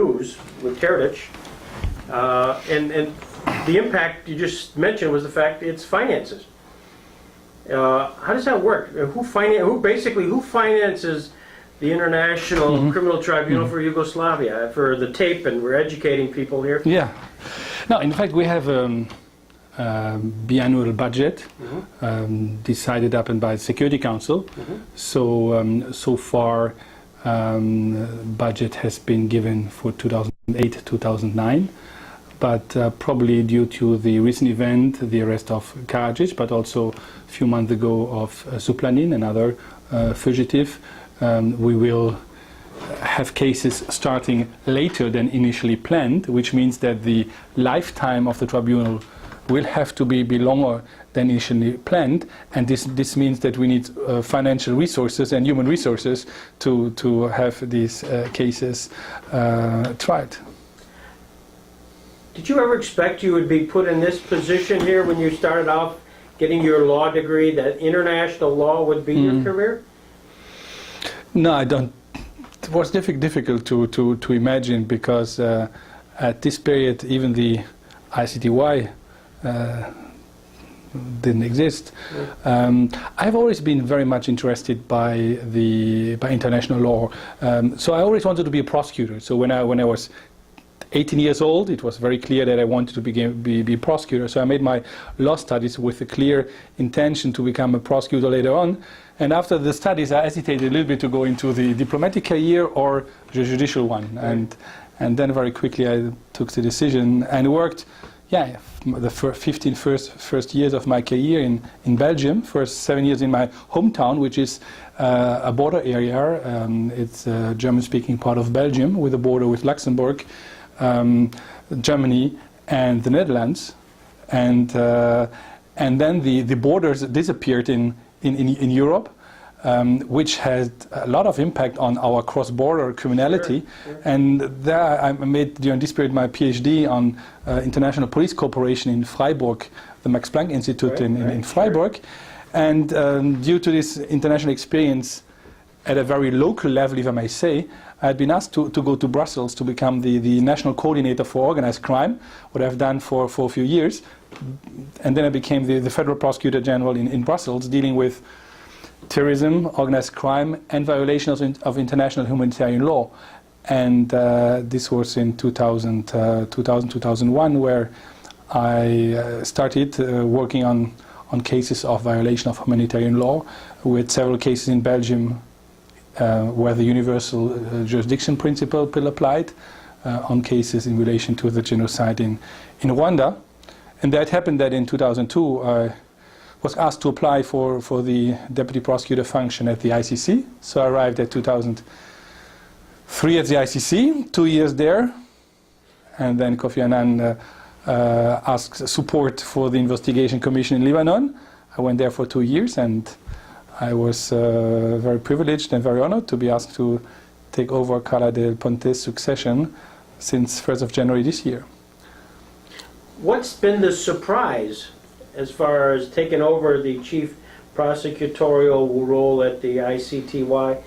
news with Heritage, and the impact you just mentioned was the fact it's finances. How does that work? Who finances the International Criminal Tribunal for Yugoslavia, for the tape, and we're educating people here? Yeah. No, in fact, we have biannual budget decided upon by the Security Council. So far, budget has been given for 2008-2009. But probably due to the recent event, the arrest of Karadzic, but also a few months ago of Suplanin, another fugitive, we will have cases starting later than initially planned, which means that the lifetime of the tribunal will have to be longer than initially planned, and this means that we need financial resources and human resources to have these cases tried. Did you ever expect you would be put in this position here when you started off getting your law degree, that international law would be your career? No, I don't. It was difficult to imagine, because at this period even the ICTY didn't exist. I've always been very much interested by international law. So I always wanted to be a prosecutor. So when I was 18 years old, it was very clear that I wanted to be a prosecutor. So I made my law studies with a clear intention to become a prosecutor later on. And after the studies, I hesitated a little bit to go into the diplomatic career or the judicial one. And then very quickly I took the decision and worked, the first years of my career in Belgium, first 7 years in my hometown, which is a border area. It's a German-speaking part of Belgium with a border with Luxembourg, Germany and the Netherlands, and then the borders disappeared in Europe, which had a lot of impact on our cross-border criminality. Sure. And there I made during this period my PhD on international police cooperation in Freiburg, the Max Planck Institute in Freiburg. Sure. And due to this international experience at a very local level, if I may say, I had been asked to go to Brussels to become the national coordinator for organized crime, what I've done for a few years. And then I became the Federal Prosecutor General in Brussels, dealing with terrorism, organized crime, and violations of international humanitarian law. And this was in 2000-2001, where I started working on cases of violation of humanitarian law, with several cases in Belgium where the universal jurisdiction principle applied, on cases in relation to the genocide in Rwanda. And that happened that in 2002 I was asked to apply for the deputy prosecutor function at the ICC. So I arrived at 2003 at the ICC, 2 years there, and then Kofi Annan asked support for the investigation commission in Lebanon. I went there for 2 years, and I was very privileged and very honored to be asked to take over Carla Del Ponte's succession since 1st of January this year. What's been the surprise as far as taking over the chief prosecutorial role at the ICTY?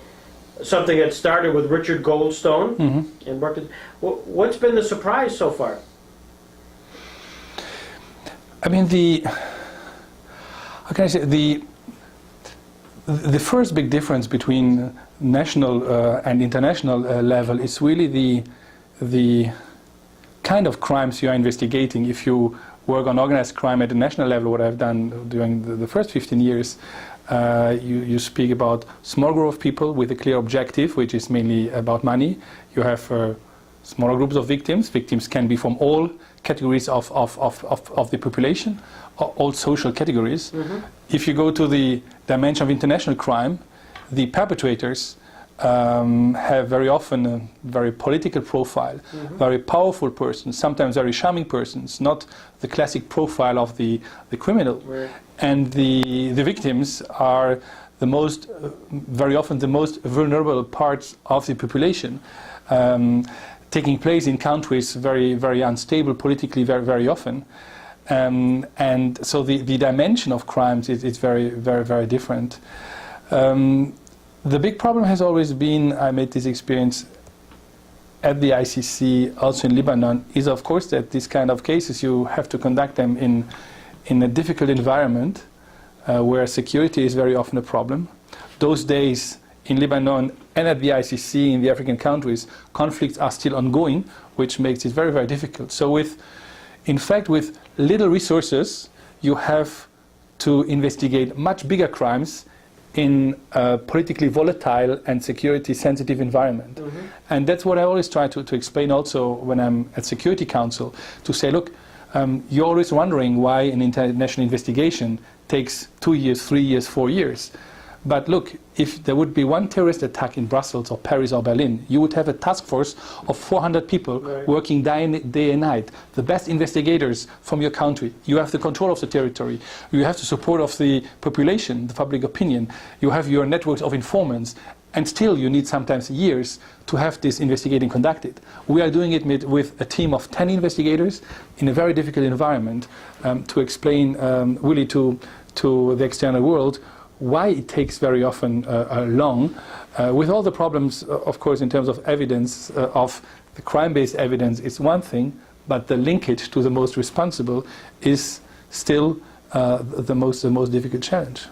Something that started with Richard Goldstone and worked. What's been the surprise so far? I mean, how can I say, the first big difference between national and international level is really the kind of crimes you are investigating. If you work on organized crime at the national level, what I've done during the first 15 years, you speak about small group of people with a clear objective, which is mainly about money. You have smaller groups of victims. Victims can be from all categories of the population, all social categories. If you go to the dimension of international crime, the perpetrators have very often a very political profile, very powerful persons, sometimes very charming persons, not the classic profile of the criminal. Right. And the victims are very often the most vulnerable parts of the population, taking place in countries very, very unstable politically very often. And so the dimension of crimes is very, very, very different. The big problem has always been, I made this experience at the ICC, also in Lebanon, is of course that these kind of cases, you have to conduct them in a difficult environment where security is very often a problem. Those days in Lebanon and at the ICC in the African countries, conflicts are still ongoing, which makes it very, very difficult. So in fact, with little resources, you have to investigate much bigger crimes in a politically volatile and security-sensitive environment. Mm-hmm. And that's what I always try to explain also when I'm at Security Council, to say, look, you're always wondering why an international investigation takes 2 years, 3 years, 4 years. But look, if there would be one terrorist attack in Brussels or Paris or Berlin, you would have a task force of 400 people working day and night, the best investigators from your country. You have the control of the territory. You have the support of the population, the public opinion. You have your networks of informants. And still, you need sometimes years to have this investigating conducted. We are doing it with a team of 10 investigators in a very difficult environment to explain really to the external world why it takes very often long, with all the problems, of course, in terms of evidence, of the crime-based evidence is one thing, but the linkage to the most responsible is still the most difficult challenge.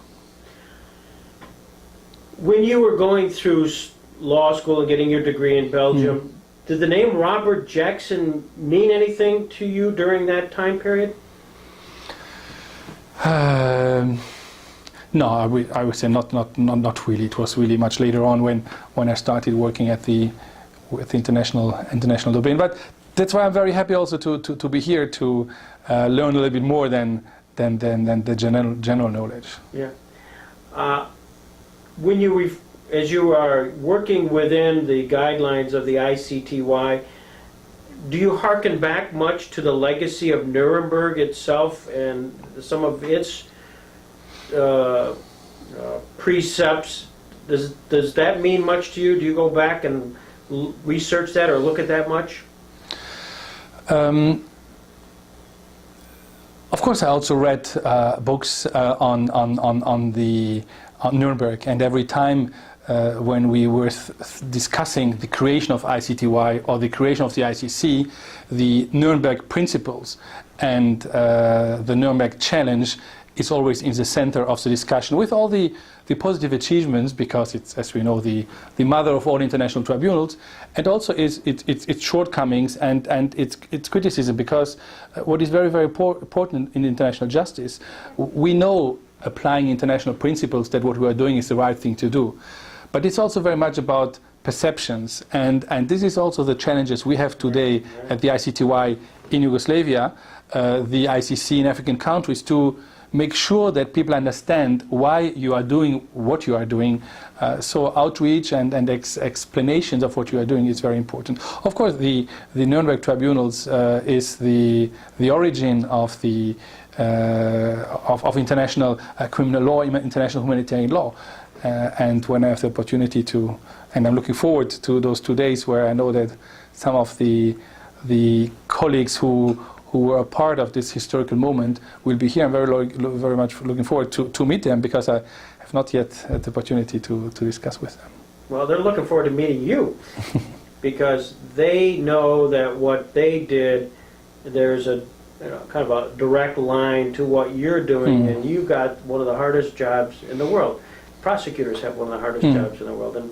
When you were going through law school and getting your degree in Belgium, did the name Robert Jackson mean anything to you during that time period? No, I would say not really. It was really much later on when I started working with the international domain. But that's why I'm very happy also to be here to learn a little bit more than the general knowledge. Yeah. When as you are working within the guidelines of the ICTY, do you hearken back much to the legacy of Nuremberg itself and some of its precepts? Does that mean much to you? Do you go back and research that or look at that much? Of course, I also read books on Nuremberg, and every time when we were discussing the creation of ICTY or the creation of the ICC, the Nuremberg principles and the Nuremberg challenge is always in the center of the discussion, with all the positive achievements, because it's, as we know, the mother of all international tribunals, and also its shortcomings and its criticism, because what is very, very important in international justice, we know, applying international principles, that what we are doing is the right thing to do. But it's also very much about perceptions, and this is also the challenges we have today at the ICTY in Yugoslavia, the ICC in African countries, to make sure that people understand why you are doing what you are doing. So outreach and explanations of what you are doing is very important. Of course, the Nuremberg tribunals is the origin of the of international criminal law, international humanitarian law. And when I have the opportunity to, and I'm looking forward to those 2 days where I know that some of the colleagues who were a part of this historical moment will be here. I'm very much looking forward to meet them, because I have not yet had the opportunity to discuss with them. Well, they're looking forward to meeting you, because they know that what they did, there's a kind of a direct line to what you're doing, and you got one of the hardest jobs in the world. Prosecutors have one of the hardest jobs in the world, and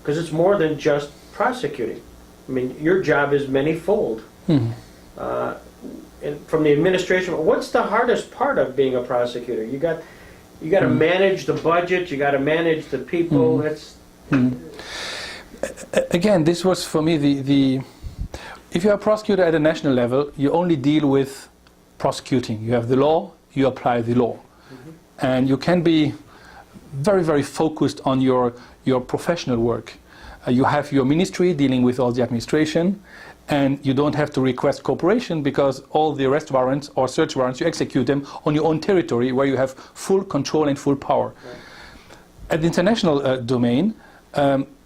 because it's more than just prosecuting. I mean, your job is many-fold. And from the administration, what's the hardest part of being a prosecutor? You got to manage the budget. You got to manage the people. Again, this was for me the. If you are a prosecutor at a national level, you only deal with prosecuting. You have the law. You apply the law, and you can be very, very focused on your professional work. You have your ministry dealing with all the administration, and you don't have to request cooperation, because all the arrest warrants or search warrants, you execute them on your own territory, where you have full control and full power. Right. At the international domain,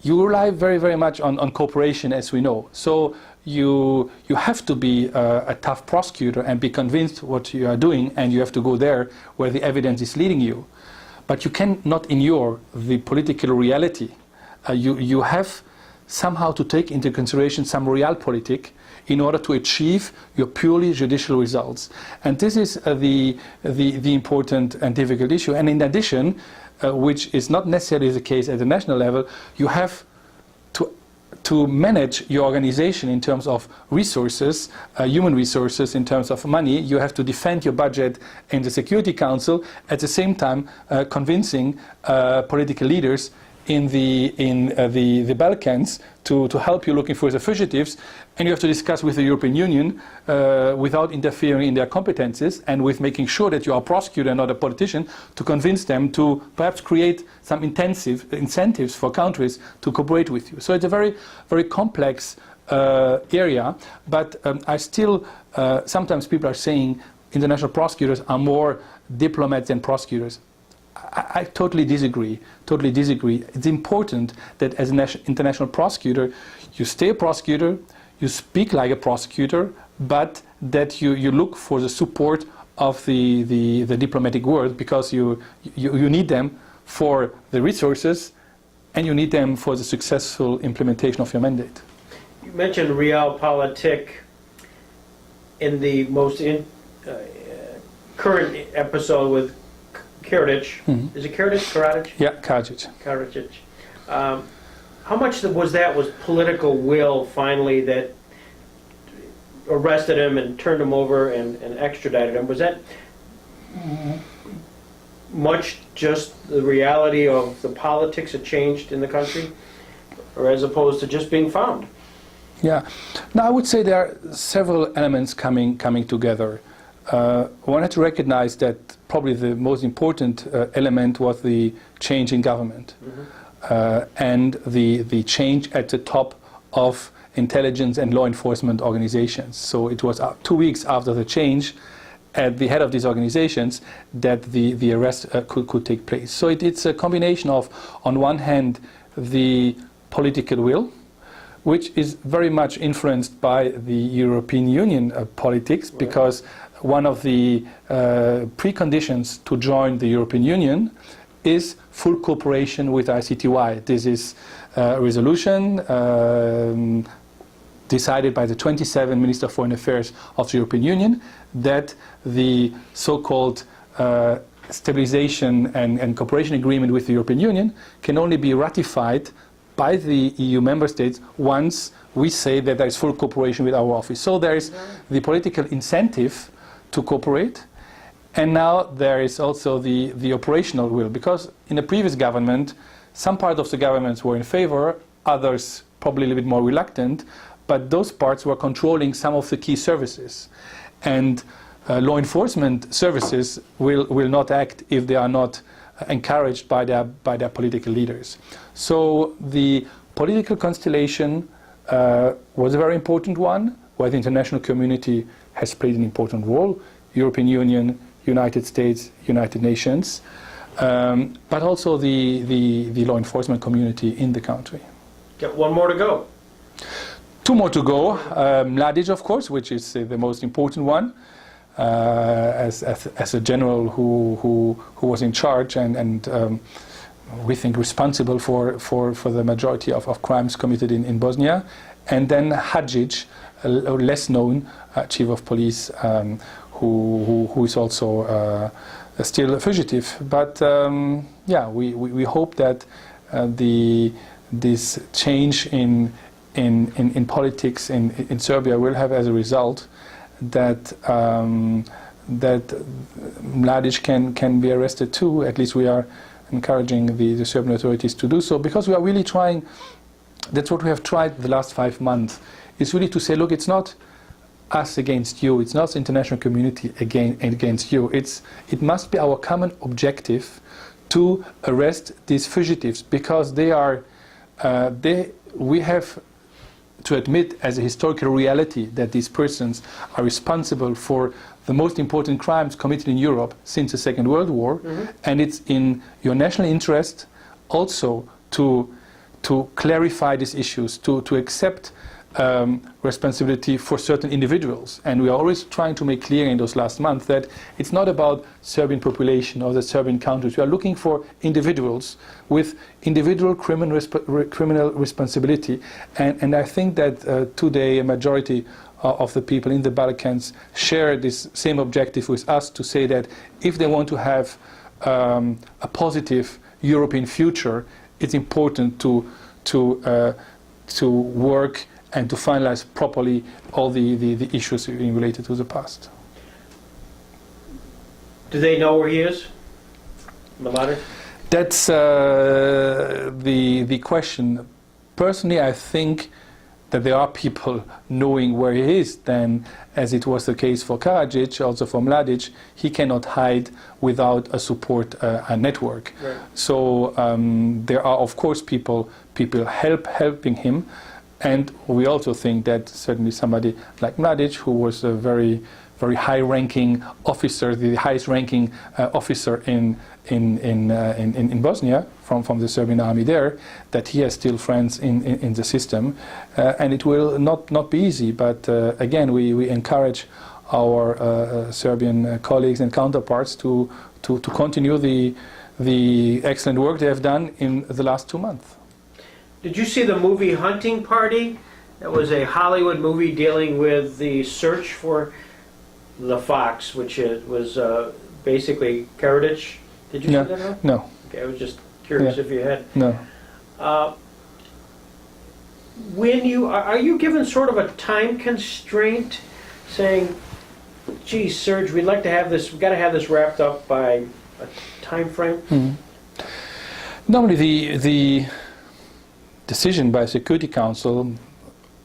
you rely very, very much on cooperation, as we know. So you have to be a tough prosecutor and be convinced what you are doing, and you have to go there where the evidence is leading you. But you cannot ignore the political reality. You have somehow to take into consideration some realpolitik in order to achieve your purely judicial results. And this is the important and difficult issue. And in addition, which is not necessarily the case at the national level, you have to manage your organization in terms of resources, human resources, in terms of money. You have to defend your budget in the Security Council, at the same time convincing political leaders in the Balkans to help you looking for the fugitives, and you have to discuss with the European Union without interfering in their competences, and with making sure that you are a prosecutor and not a politician, to convince them to perhaps create some incentives for countries to cooperate with you. So it's a very, very complex area, but I still, sometimes people are saying international prosecutors are more diplomats than prosecutors. I totally disagree. Totally disagree. It's important that as an international prosecutor, you stay a prosecutor, you speak like a prosecutor, but that you look for the support of the diplomatic world, because you need them for the resources, and you need them for the successful implementation of your mandate. You mentioned realpolitik in the most current episode with Karadzic. Mm-hmm. Is it Karadzic? Yeah, Karadzic. Karadzic. How much was political will finally that arrested him and turned him over and extradited him? Was that much just the reality of the politics that changed in the country, or as opposed to just being found? Yeah. Now, I would say there are several elements coming together. One had to recognize that probably the most important element was the change in government. Mm-hmm. And the change at the top of intelligence and law enforcement organizations. So it was 2 weeks after the change at the head of these organizations that the arrest could take place. So it's a combination of, on one hand, the political will, which is very much influenced by the European Union politics, right. Because one of the preconditions to join the European Union is full cooperation with ICTY. This is a resolution decided by the 27 Ministers of Foreign Affairs of the European Union that the so-called stabilization and cooperation agreement with the European Union can only be ratified by the EU member states once we say that there is full cooperation with our office. So there is the political incentive to cooperate, and now there is also the operational will, because in the previous government some part of the governments were in favor, others probably a little bit more reluctant, but those parts were controlling some of the key services, and law enforcement services will not act if they are not encouraged by their political leaders. So the political constellation was a very important one, where the international community has played an important role: European Union, United States, United Nations, but also the law enforcement community in the country. Got one more to go. 2 more to go. Mladic, of course, which is the most important one, as a general who was in charge and we think responsible for the majority of crimes committed in Bosnia. And then Hadžić, a less known chief of police, who is also still a fugitive. But yeah, we hope that this change in politics in Serbia will have as a result that that Mladic can be arrested too. At least we are encouraging the Serbian authorities to do so, because we are really trying. That's what we have tried the last 5 months. Is really to say, look, it's not us against you. It's not the international community against you. It must be our common objective to arrest these fugitives, because they are. We have to admit as a historical reality that these persons are responsible for the most important crimes committed in Europe since the Second World War, mm-hmm. And it's in your national interest also to clarify these issues, to accept responsibility for certain individuals. And we are always trying to make clear in those last months that it's not about Serbian population or the Serbian countries. We are looking for individuals with individual criminal responsibility. And I think that today a majority of the people in the Balkans share this same objective with us, to say that if they want to have a positive European future, it's important to work and to finalize properly all the issues related to the past. Do they know where he is, Mladic? That's the question. Personally, I think that there are people knowing where he is. Then, as it was the case for Karadzic, also for Mladic, he cannot hide without a support a network. Right. So there are, of course, people helping him. And we also think that certainly somebody like Mladic, who was a very high-ranking officer, the highest-ranking officer in Bosnia from the Serbian army there, that he has still friends in the system, and it will not be easy. But again, we encourage our Serbian colleagues and counterparts to continue the excellent work they have done in the last 2 months. Did you see the movie Hunting Party? That was a Hollywood movie dealing with the search for the fox, which was basically Karadzic. Did you see that one? No. Okay, I was just curious if you had. No. When are you given sort of a time constraint, saying, "Gee, Serge, we'd like to have this. We've got to have this wrapped up by a time frame"? Mm-hmm. Normally, the decision by Security Council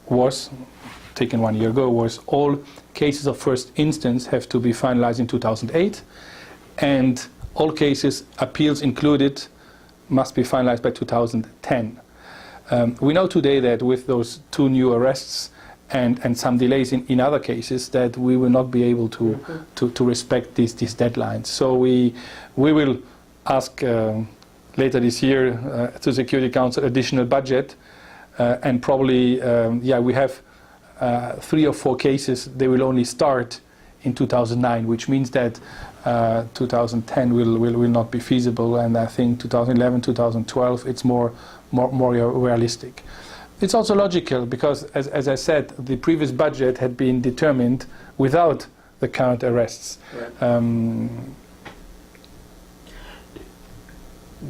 was taken 1 year ago, was all cases of first instance have to be finalized in 2008, and all cases, appeals included, must be finalized by 2010. We know today that with those 2 new arrests and some delays in other cases, that we will not be able to respect these deadlines. So we will ask later this year to Security Council additional budget, and probably we have 3 or 4 cases. They will only start in 2009, which means that 2010 will not be feasible, and I think 2011, 2012 it's more realistic. It's also logical because, as I said, the previous budget had been determined without the current arrests. Right.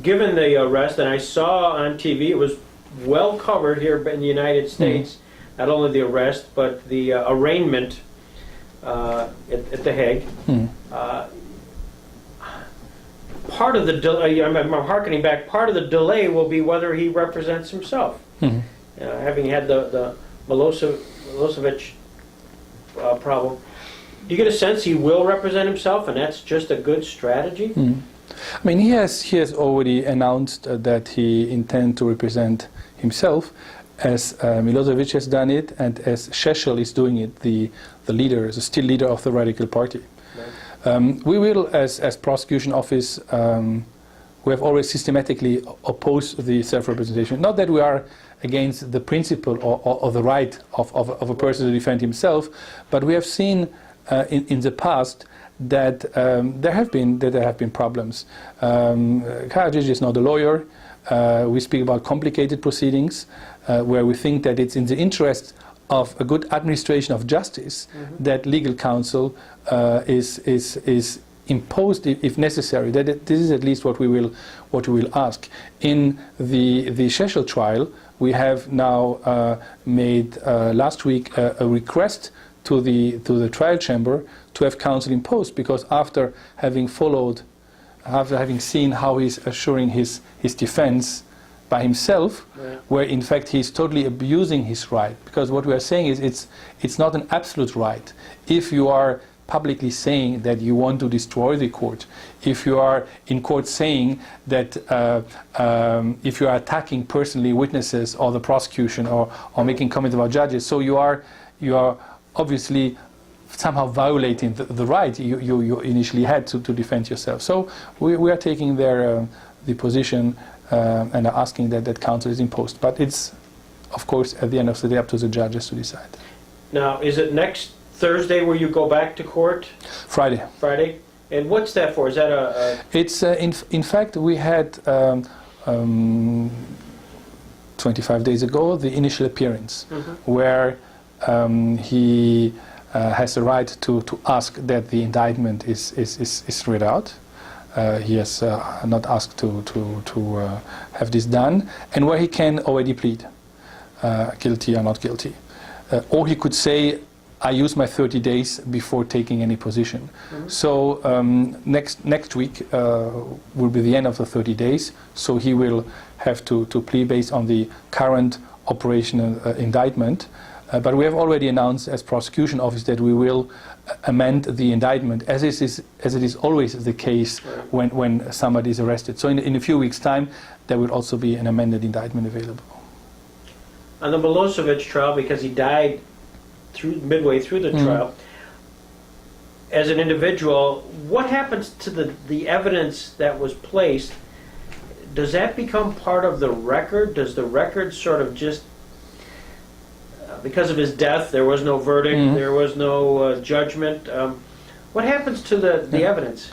Given the arrest, and I saw on TV, it was well covered here in the United States, not only the arrest, but the arraignment at The Hague. Part of the delay, I'm hearkening back, part of the delay will be whether he represents himself. Having had the Milosevic problem. Do you get a sense he will represent himself, and that's just a good strategy? I mean, he has already announced that he intends to represent himself, as Milosevic has done it, and as Šešelj is doing it, the still leader of the Radical Party. Right. We will, as prosecution office, we have always systematically opposed the self-representation. Not that we are against the principle or the right of a person to defend himself, but we have seen in the past that there have been problems. Karadzic is not a lawyer. We speak about complicated proceedings where we think that it's in the interest of a good administration of justice that legal counsel is imposed if necessary. That this is at least what we will ask. In the Šešelj trial, we have now made last week a request to the trial chamber to have counsel imposed, because after having seen how he's assuring his defense by himself, right, where in fact he's totally abusing his right, because what we are saying is it's not an absolute right. If you are publicly saying that you want to destroy the court, if you are in court saying that if you are attacking personally witnesses or the prosecution or making comments about judges, so you are obviously somehow violating the right you initially had to defend yourself. So we are taking the position and are asking that counsel is imposed. But it's of course, at the end of the day, up to the judges to decide. Now, is it next Thursday where you go back to court? Friday. Friday? And what's that for? Is that a It's in fact we had 25 days ago the initial appearance, where he has the right to ask that the indictment is read out. He has not asked to have this done, and where he can already plead guilty or not guilty, or he could say, I use my 30 days before taking any position. So next week will be the end of the 30 days. So he will have to plea based on the current operational indictment. But we have already announced as prosecution office that we will amend the indictment, as it is always the case when somebody is arrested. So in a few weeks' time, there will also be an amended indictment available. on the Milosevic trial, because he died midway through the trial, as an individual, what happens to the evidence that was placed? Does that become part of the record? Does the record sort of just, because of his death, there was no verdict, there was no judgment. What happens to the evidence?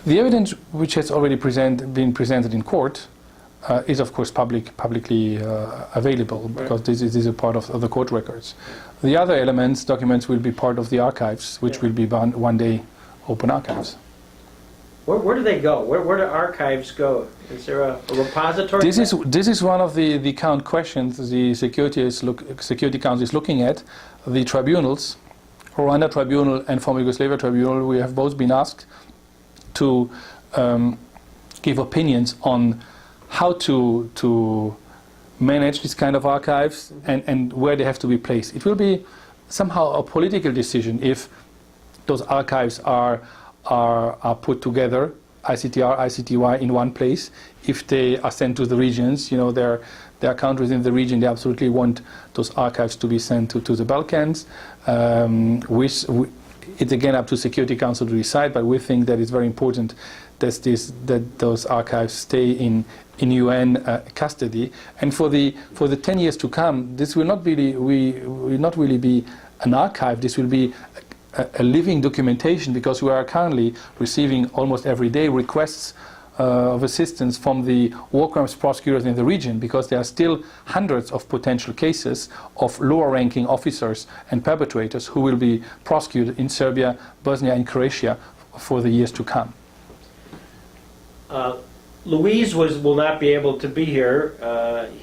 The evidence which has already been presented in court is of course publicly available, because this is a part of the court records. The other documents will be part of the archives, which will be one day open archives. Where do they go? Where do archives go? Is there a repository? This is one of the current questions the Security Council is looking at. The tribunals, Rwanda Tribunal and former Yugoslavia Tribunal, we have both been asked to give opinions on how to manage this kind of archives and where they have to be placed. It will be somehow a political decision if those archives are put together, ICTR, ICTY, in one place. If they are sent to the regions, you know, there are countries in the region, they absolutely want those archives to be sent to the Balkans. It's again up to Security Council to decide, but we think that it's very important that those archives stay in UN custody. And for the 10 years to come, this will not really be an archive. This will be a living documentation, because we are currently receiving almost every day requests of assistance from the war crimes prosecutors in the region, because there are still hundreds of potential cases of lower ranking officers and perpetrators who will be prosecuted in Serbia, Bosnia and Croatia for the years to come. Louise will not be able to be here.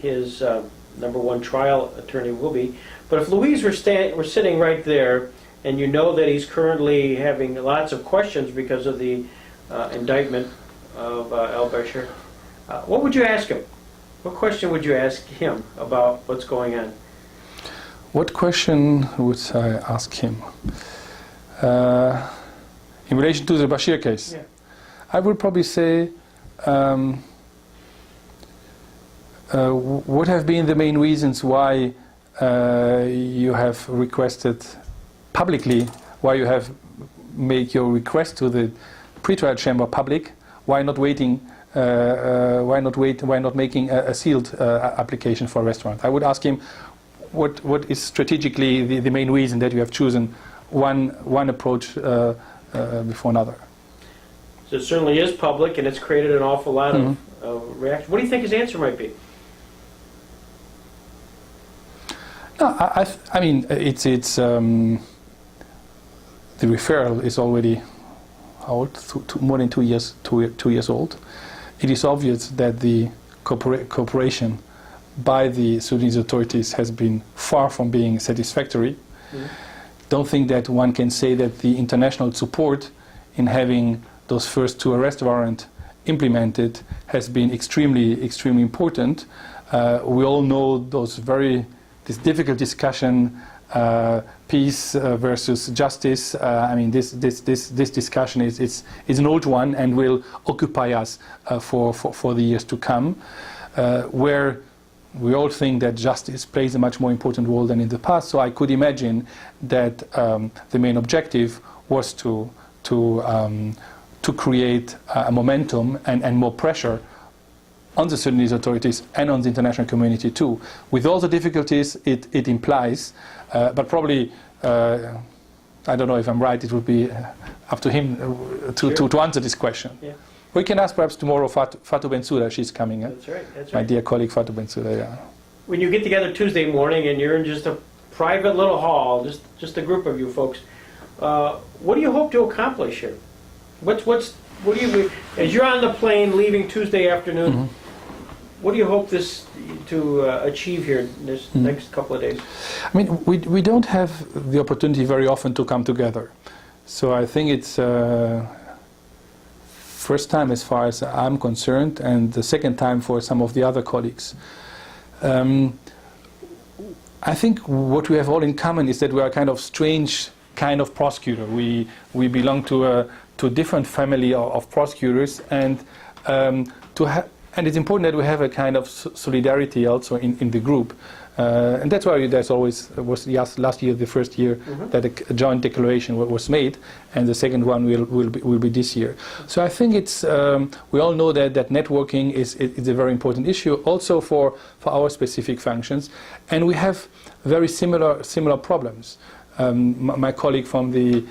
His #1 trial attorney will be. But if Louise were sitting right there, and you know that he's currently having lots of questions because of the indictment of al-Bashir, what would you ask him? What question would you ask him about what's going on? What question would I ask him? In relation to the Bashir case? Yeah. I would probably say, what have been the main reasons why you have requested publicly, why you have made your request to the pretrial chamber public? Why not waiting? Why not making a sealed application for a restaurant? I would ask him, what is strategically the main reason that you have chosen one approach before another? So it certainly is public, and it's created an awful lot of reaction. What do you think his answer might be? No, I mean, it's the referral is already old, more than 2 years, 2 years old. It is obvious that the cooperation by the Sudanese authorities has been far from being satisfactory. Don't think that one can say that the international support in having those first 2 arrest warrants implemented has been extremely important. We all know this difficult discussion, peace versus justice. I mean, this discussion is an old one and will occupy us for the years to come, where we all think that justice plays a much more important role than in the past. So I could imagine that the main objective was to create a momentum and more pressure on the Sudanese authorities and on the international community too, with all the difficulties it implies, but probably, I don't know if I'm right, it would be up to him to answer this question. Yeah. We can ask perhaps tomorrow Fatou Bensouda, she's coming. That's right, that's My right. dear colleague Fatou Bensouda, yeah. When you get together Tuesday morning and you're in just a private little hall, just a group of you folks, what do you hope to accomplish here? What do you, as you're on the plane leaving Tuesday afternoon, what do you hope to achieve here in this next couple of days? I mean, we don't have the opportunity very often to come together. So I think it's first time as far as I'm concerned, and the second time for some of the other colleagues. I think what we have all in common is that we are a kind of strange kind of prosecutor. We belong to a different family of prosecutors, and and it's important that we have a kind of solidarity also in the group. And that's why there's always, was last year, the first year that a joint declaration was made, and the second one will be this year. So I think it's, we all know that networking is a very important issue, also for our specific functions, and we have very similar problems. My colleague from the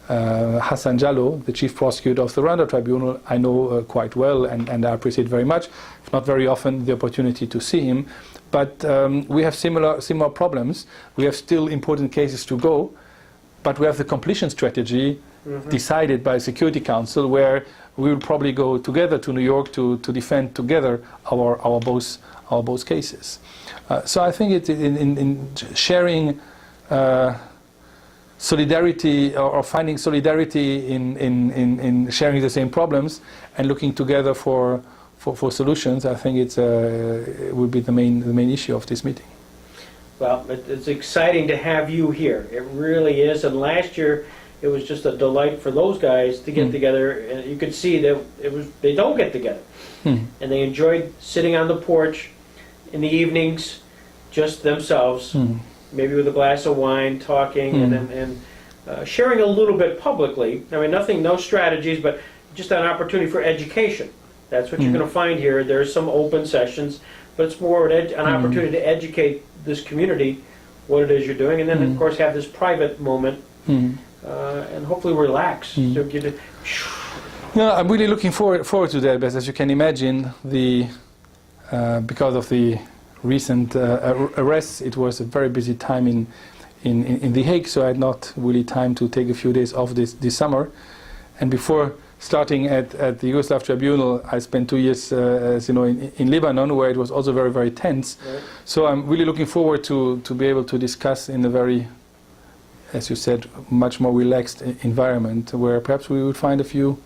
Hassan Jallo, the chief prosecutor of the Rwanda Tribunal, I know quite well, and I appreciate very much, if not very often, the opportunity to see him. But we have similar problems. We have still important cases to go, but we have the completion strategy decided by Security Council, where we will probably go together to New York to defend together our both cases. So I think it's in sharing solidarity, or finding solidarity in sharing the same problems and looking together for solutions. I think it will be the main issue of this meeting. Well, it's exciting to have you here. It really is. And last year, it was just a delight for those guys to get together. And you could see that they don't get together, and they enjoyed sitting on the porch in the evenings, just themselves, maybe with a glass of wine, talking, and sharing a little bit publicly. I mean, no strategies, but just an opportunity for education. That's what you're going to find here. There's some open sessions, but it's more an opportunity to educate this community what it is you're doing, and then of course have this private moment, and hopefully relax. So get it. No, I'm really looking forward to that, but as you can imagine, because of the recent arrests, it was a very busy time in The Hague, so I had not really time to take a few days off this summer. And before starting at the Yugoslav Tribunal, I spent 2 years, as you know, in Lebanon, where it was also very, very tense. Right. So I'm really looking forward to be able to discuss in a very, as you said, much more relaxed environment, where perhaps we would find a few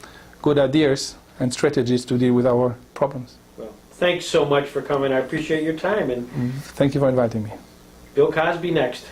good ideas and strategies to deal with our problems. Well, thanks so much for coming. I appreciate your time. And thank you for inviting me. Bill Cosby next.